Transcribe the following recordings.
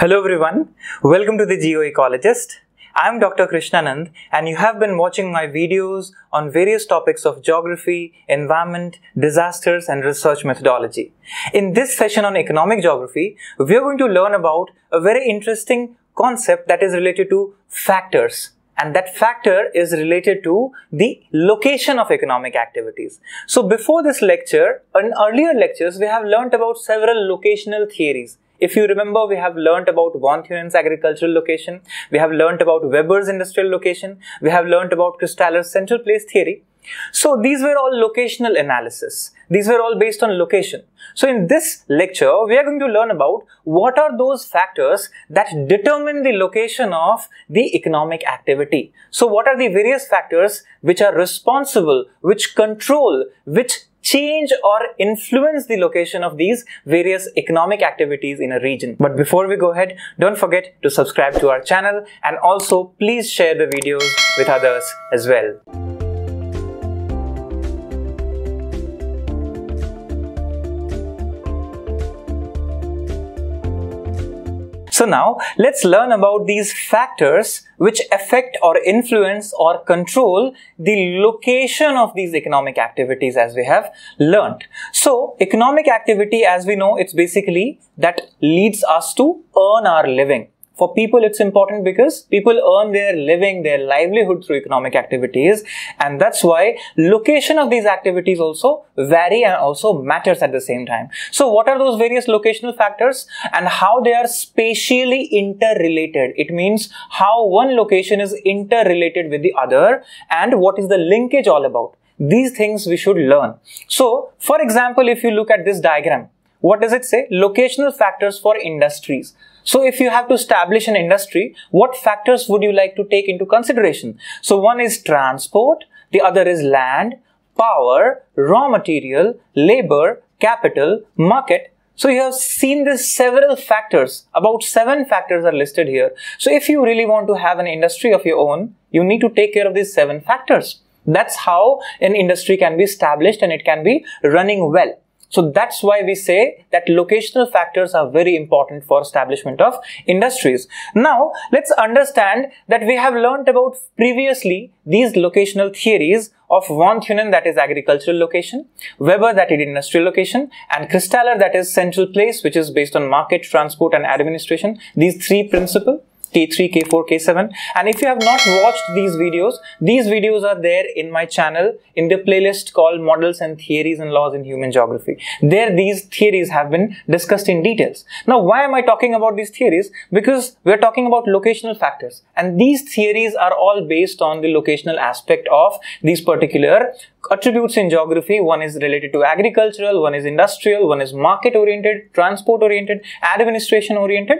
Hello everyone, welcome to the GeoEcologist. I am Dr. Krishnanand and you have been watching my videos on various topics of geography, environment, disasters and research methodology. In this session on economic geography, we are going to learn about a very interesting concept that is related to factors. And that factor is related to the location of economic activities. So before this lecture, in earlier lectures, we have learnt about several locational theories. If you remember, we have learnt about von Thunen's agricultural location, we have learnt about Weber's industrial location, we have learnt about Kristaller's central place theory. So these were all locational analysis. These were all based on location. So in this lecture, we are going to learn about what are those factors that determine the location of the economic activity. So what are the various factors which are responsible, which control, which change or influence the location of these various economic activities in a region. But before we go ahead, don't forget to subscribe to our channel and also please share the videos with others as well. So now let's learn about these factors which affect or influence or control the location of these economic activities as we have learnt. So economic activity, as we know, it's basically that leads us to earn our living. For people, it's important because people earn their living, their livelihood through economic activities, and that's why location of these activities also vary and also matters at the same time. So what are those various locational factors and how they are spatially interrelated? It means how one location is interrelated with the other and what is the linkage all about. These things we should learn. So, for example, if you look at this diagram, what does it say? Locational factors for industries. So if you have to establish an industry, what factors would you like to take into consideration? So one is transport, the other is land, power, raw material, labor, capital, market. So you have seen these several factors, about 7 factors are listed here. So if you really want to have an industry of your own, you need to take care of these 7 factors. That's how an industry can be established and it can be running well. So that's why we say that locational factors are very important for establishment of industries. Now, let's understand that we have learnt about previously these locational theories of von Thunen, that is agricultural location, Weber, that is industrial location, and Kristaller, that is central place, which is based on market, transport and administration. These 3 principles. K3, K4, K7. And if you have not watched these videos are there in my channel in the playlist called Models and Theories and Laws in Human Geography. There these theories have been discussed in details. Now why am I talking about these theories? Because we are talking about locational factors and these theories are all based on the locational aspect of these particular attributes in geography. One is related to agricultural, one is industrial, one is market oriented, transport oriented, administration oriented.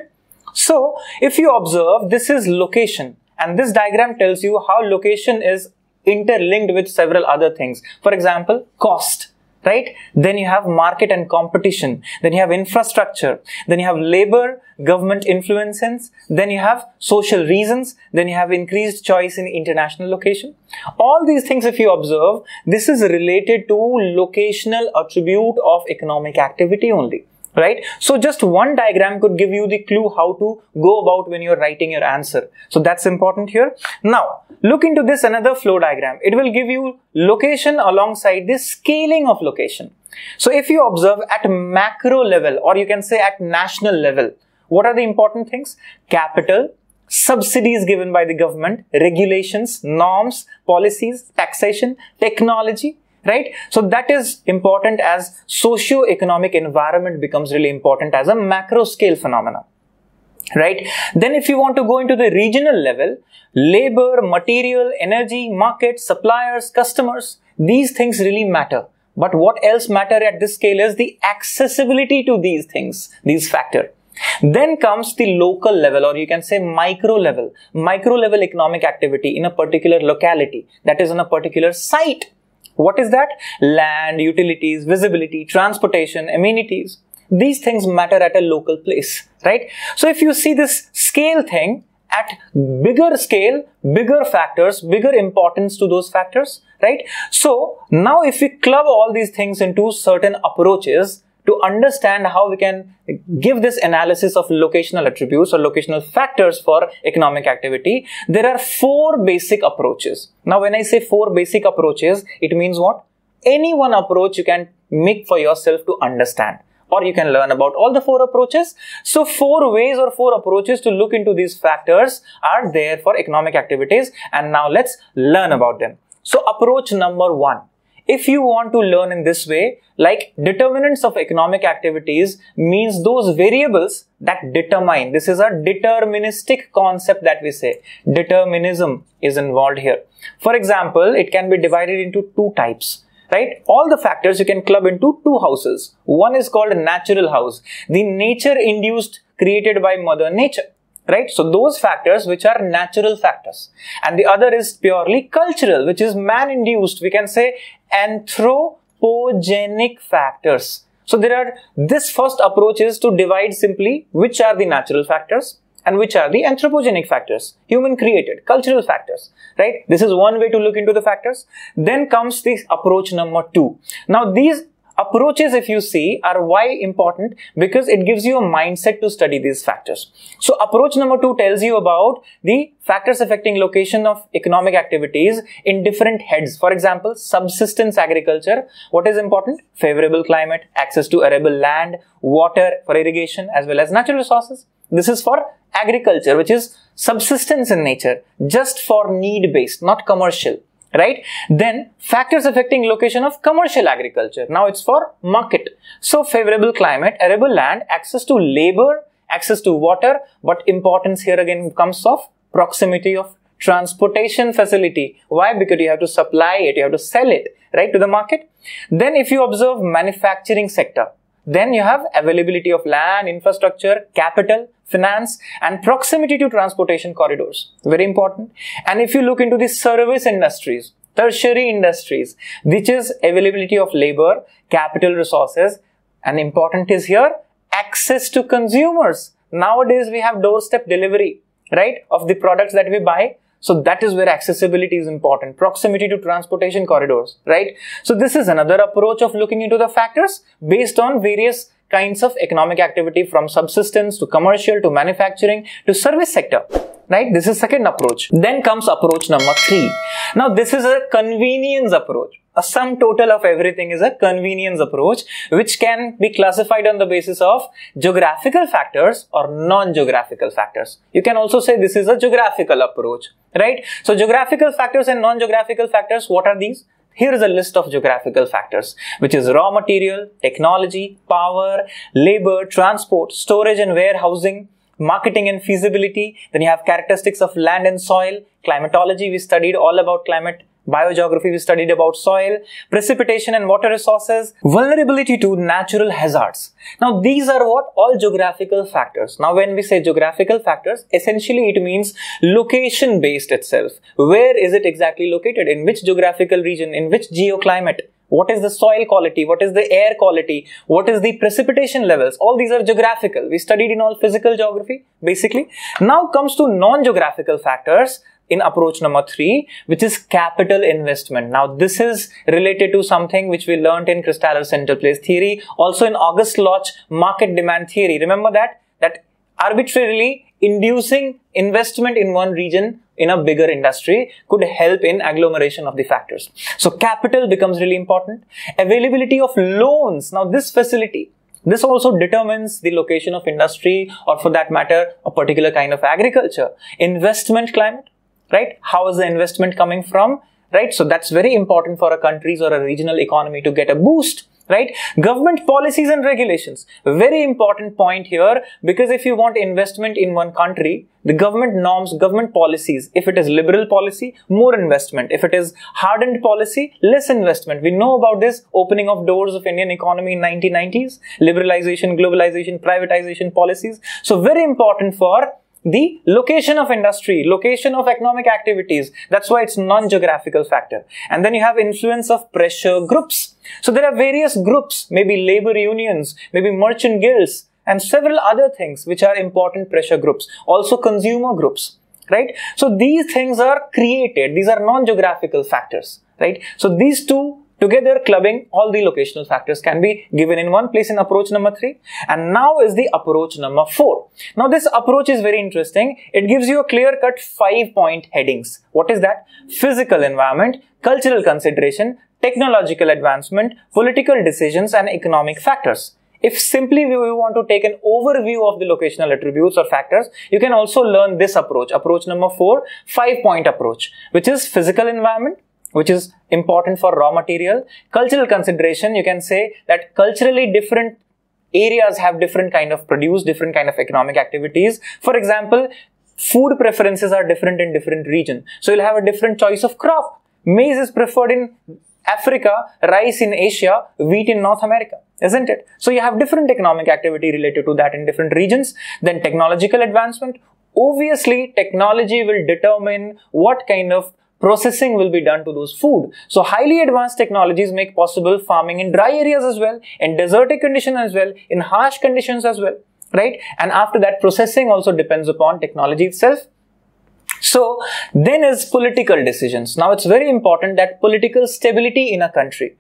So, if you observe, this is location and this diagram tells you how location is interlinked with several other things. For example, cost, right? Then you have market and competition. Then you have infrastructure. Then you have labor, government influences. Then you have social reasons. Then you have increased choice in international location. All these things, if you observe, this is related to locational attribute of economic activity only. Right? So just one diagram could give you the clue how to go about when you're writing your answer. So that's important here. Now, look into this another flow diagram. It will give you location alongside the scaling of location. So if you observe at macro level, or you can say at national level, what are the important things? Capital, subsidies given by the government, regulations, norms, policies, taxation, technology. Right? So that is important as socio-economic environment becomes really important as a macro scale phenomena. Right? Then if you want to go into the regional level, labor, material, energy, market, suppliers, customers, these things really matter. But what else matter at this scale is the accessibility to these things, these factors. Then comes the local level, or you can say micro level economic activity in a particular locality, that is in a particular site. What is that? Land, utilities, visibility, transportation, amenities. These things matter at a local place, right? So if you see this scale thing, at bigger scale, bigger factors, bigger importance to those factors, right? So now if we club all these things into certain approaches, to understand how we can give this analysis of locational attributes or locational factors for economic activity, there are 4 basic approaches. Now, when I say 4 basic approaches, it means what? Any one approach you can make for yourself to understand, or you can learn about all the 4 approaches. So 4 ways or 4 approaches to look into these factors are there for economic activities, and now let's learn about them. So approach number 1. If you want to learn in this way, like determinants of economic activities means those variables that determine. This is a deterministic concept that we say. Determinism is involved here. For example, it can be divided into 2 types. Right? All the factors you can club into 2 houses. One is called natural house, the nature induced, created by Mother Nature. Right? So those factors which are natural factors. And the other is purely cultural, which is man induced. We can say anthropogenic factors. So this first approach is to divide simply which are the natural factors and which are the anthropogenic factors, human created, cultural factors, right? This is one way to look into the factors. Then comes the approach number 2. Now these approaches, if you see, are why important? Because it gives you a mindset to study these factors. So approach number 2 tells you about the factors affecting location of economic activities in different heads. For example, subsistence agriculture. What is important? Favorable climate, access to arable land, water for irrigation, as well as natural resources. This is for agriculture, which is subsistence in nature, just for need based, not commercial, right? Then factors affecting location of commercial agriculture. Now it's for market. So favorable climate, arable land, access to labor, access to water, but importance here again comes of proximity of transportation facility. Why? Because you have to supply it, you have to sell it, right, to the market. Then if you observe manufacturing sector, then you have availability of land, infrastructure, capital, finance, and proximity to transportation corridors. Very important. And if you look into the service industries, tertiary industries, which is availability of labor, capital resources, and important is here, access to consumers. Nowadays, we have doorstep delivery, right, of the products that we buy. So that is where accessibility is important. Proximity to transportation corridors, right? So this is another approach of looking into the factors based on various kinds of economic activity, from subsistence to commercial to manufacturing to service sector, right? This is second approach. Then comes approach number 3. Now this is a convenience approach. A sum total of everything is a convenience approach, which can be classified on the basis of geographical factors or non-geographical factors. You can also say this is a geographical approach, right? So geographical factors and non-geographical factors, what are these? Here is a list of geographical factors, which is raw material, technology, power, labor, transport, storage and warehousing, marketing and feasibility. Then you have characteristics of land and soil, climatology, we studied all about climate. Biogeography, we studied about soil, precipitation and water resources, vulnerability to natural hazards. Now these are what? All geographical factors. Now when we say geographical factors, essentially it means location based itself. Where is it exactly located? In which geographical region? In which geoclimate? What is the soil quality? What is the air quality? What is the precipitation levels? All these are geographical. We studied in all physical geography, basically. Now comes to non-geographical factors in approach number 3, which is capital investment. Now this is related to something which we learned in Krishnanand central place theory, also in August Loch market demand theory. Remember that arbitrarily inducing investment in one region in a bigger industry could help in agglomeration of the factors. So capital becomes really important. Availability of loans. Now this facility, this also determines the location of industry, or for that matter, a particular kind of agriculture. Investment climate, right? How is the investment coming from, right? So that's very important for a country's or a regional economy to get a boost, right? Government policies and regulations. Very important point here, because if you want investment in one country, the government norms, government policies, if it is liberal policy, more investment. If it is hardened policy, less investment. We know about this opening of doors of Indian economy in 1990s, liberalization, globalization, privatization policies. So very important for the location of industry, location of economic activities. That's why it's non-geographical factor. And then you have influence of pressure groups. So there are various groups, maybe labor unions, maybe merchant guilds, and several other things which are important pressure groups. Also consumer groups, right? So these things are created. These are non-geographical factors, right? So these two Together, clubbing all the locational factors can be given in one place in approach number 3. And now is the approach number 4. Now this approach is very interesting. It gives you a clear-cut 5-point headings. What is that? Physical environment, cultural consideration, technological advancement, political decisions, and economic factors. If simply we want to take an overview of the locational attributes or factors, you can also learn this approach. Approach number 4, 5-point approach, which is physical environment, which is important for raw material. Cultural consideration, you can say that culturally different areas have different kind of produce, different kind of economic activities. For example, food preferences are different in different regions. So you'll have a different choice of crop. Maize is preferred in Africa, rice in Asia, wheat in North America, isn't it? So you have different economic activity related to that in different regions. Then technological advancement. Obviously, technology will determine what kind of processing will be done to those food. So highly advanced technologies make possible farming in dry areas as well, in desertic conditions as well, in harsh conditions as well, right? And after that, processing also depends upon technology itself. So then is political decisions. Now it's very important that political stability in a country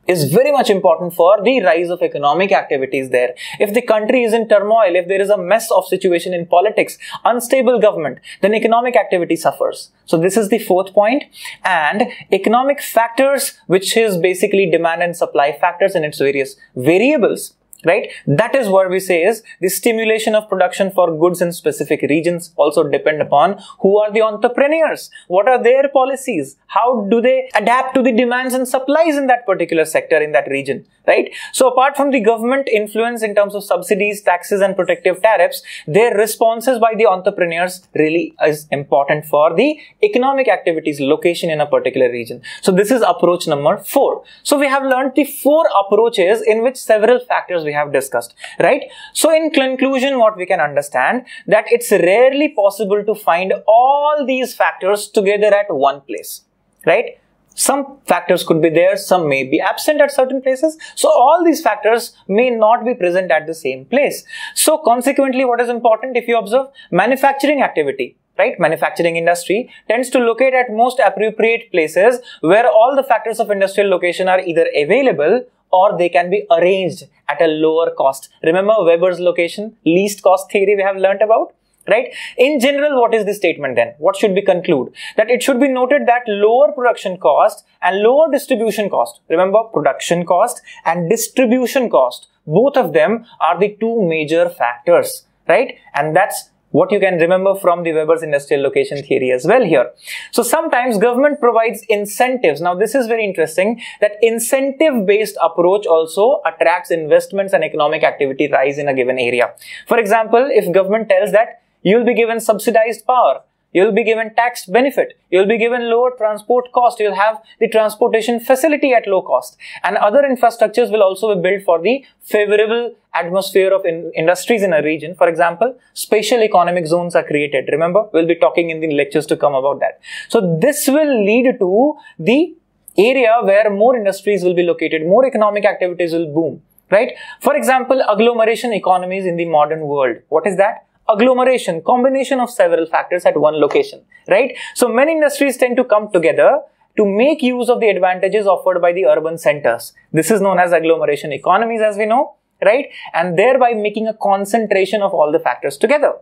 is very much important for the rise of economic activities there. If the country is in turmoil, if there is a mess of situation in politics, unstable government, then economic activity suffers. So this is the 4th point. And economic factors, which is basically demand and supply factors and its various variables, right? That is what we say is the stimulation of production for goods in specific regions also depend upon who are the entrepreneurs, what are their policies, how do they adapt to the demands and supplies in that particular sector in that region, right? So apart from the government influence in terms of subsidies, taxes and protective tariffs, their responses by the entrepreneurs really is important for the economic activities location in a particular region. So this is approach number 4. So we have learned the 4 approaches in which several factors we have discussed, right? So in conclusion, what we can understand that it's rarely possible to find all these factors together at one place, right? Some factors could be there, some may be absent at certain places. So all these factors may not be present at the same place. So consequently, what is important if you observe manufacturing activity, right? Manufacturing industry tends to locate at most appropriate places where all the factors of industrial location are either available or they can be arranged at a lower cost. Remember Weber's location, least cost theory we have learnt about, right? In general, what is the statement then? What should we conclude? That it should be noted that lower production cost and lower distribution cost, remember production cost and distribution cost, both of them are the 2 major factors, right? And that's what you can remember from the Weber's industrial location theory as well here. So sometimes government provides incentives. Now this is very interesting, that incentive based approach also attracts investments and economic activity rise in a given area. For example, if government tells that you will be given subsidized power, you will be given tax benefit, you will be given lower transport cost, you will have the transportation facility at low cost, and other infrastructures will also be built for the favorable atmosphere of industries in a region. For example, special economic zones are created. Remember, we'll be talking in the lectures to come about that. So this will lead to the area where more industries will be located, more economic activities will boom, right? For example, agglomeration economies in the modern world. What is that? Agglomeration, combination of several factors at one location, right? So many industries tend to come together to make use of the advantages offered by the urban centers. This is known as agglomeration economies, as we know, right? And thereby making a concentration of all the factors together.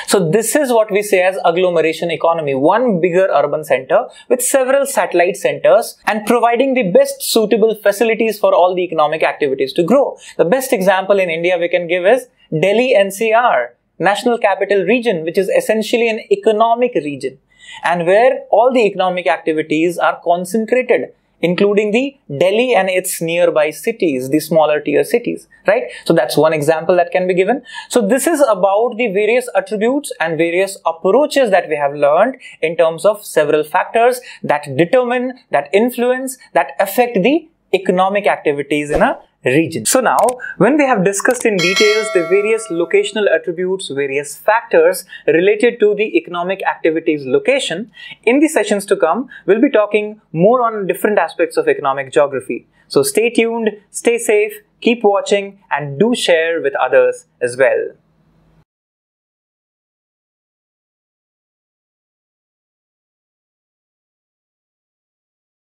So this is what we say as agglomeration economy, one bigger urban center with several satellite centers and providing the best suitable facilities for all the economic activities to grow. The best example in India we can give is Delhi NCR, National Capital Region, which is essentially an economic region and where all the economic activities are concentrated, including the Delhi and its nearby cities, the smaller tier cities, right? So that's one example that can be given. So this is about the various attributes and various approaches that we have learned in terms of several factors that determine, that influence, that affect the economic activities in a region. So now, when we have discussed in details the various locational attributes, various factors related to the economic activities location, in the sessions to come, we'll be talking more on different aspects of economic geography. So stay tuned, stay safe, keep watching, and do share with others as well.